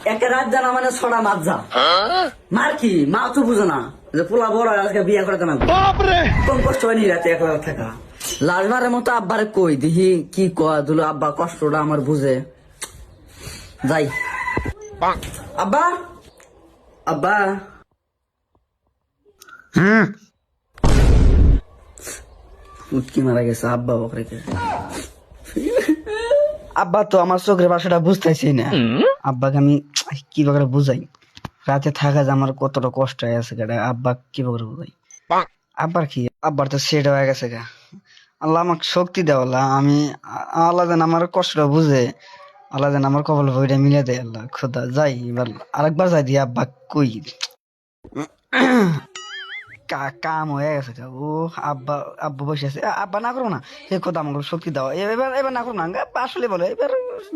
একটা রাত জানা মানে ছড়া মাছ যা মার কি মা তো বুঝো না যে পোলা বড় আজকে বিয়ে করে না কম কষ্ট হয়নি রাতে একলা থাকা লালবারের মতো আব্বারে কই দেখি কি কয় দুলো আব্বা কষ্টটা আমার বুঝে যাই আব্বা আব্বা উটকি মারা গেছে আব্বা বকরে আব্বা তো আমার চোখের ভাষাটা বুঝতেছি না আব্বাকে আমি কিভাবে বুঝাই রাতে থাকা যে আমার কতটা কষ্ট হয়ে গেছে আব্বা কিভাবে বুঝাই আব্বার কি আব্বার তো সেট হয়ে গেছে গা আল্লাহ আমাকে শক্তি দেওয়ালা আমি আল্লাহ যেন আমার কষ্টটা বুঝে আল্লাহ যেন আমার কপাল ভইটা মিলে দেয় আল্লাহ খোদা যাই এবার আরেকবার যাই দিয়ে আব্বা কই কাম হয়ে গেছে ও আব্বা আব্বু বসে আছে আব্বা না করবো না সে কথা আমাকে শক্তি দাও এবার এবার না করবো না আসলে বলো এবার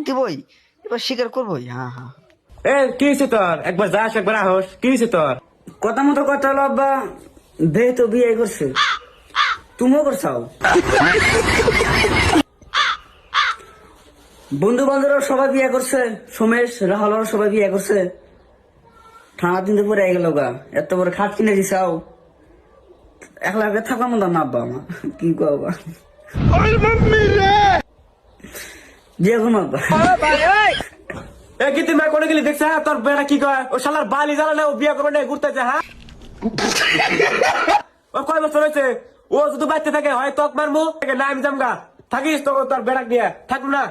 দিবই এবার স্বীকার করবোই হ্যাঁ হ্যাঁ এ কি হয়েছে তোর একবার যাস একবার আহস কি হয়েছে তোর কথা মতো কথা হলো আব্বা দে তো বিয়ে করছে তুমিও করছাও বন্ধু বান্ধবরা সবাই বিয়ে করছে সোমেশ রাহুল সবাই বিয়ে করছে ঠান্ডা দিন পরে গেল গা এত বড় খাট কিনে দিছাও একলা একলা থাকার মতো না আব্বা আমার কি করবা বিয়ে করবো আব্বা এ কি তুমি কোনে গেলি দেখছ তোর বেড়া কি কয় ও শালার বালি জ্বালা না ও বিয়ে করবে না ঘুরতেছে হ্যাঁ ও কয় বছর হয়েছে ও শুধু বাচ্চা থাকে হয় তক মারমু না আমি জামগা থাকিস তো তোর বেড়া দিয়ে থাকবো না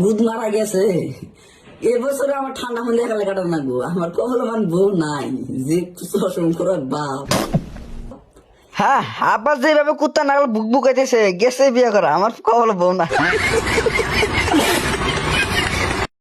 গুদ মারা গেছে এবছরে আমার ঠান্ডা মধ্যে একা কাটা না গো আমার কখনো মান বউ নাই যে শোষণ করার বাপ হ্যাঁ আবার যেভাবে কুত্তা নাগল বুক বুকাইতেছে গেছে বিয়ে করা আমার কখনো বউ না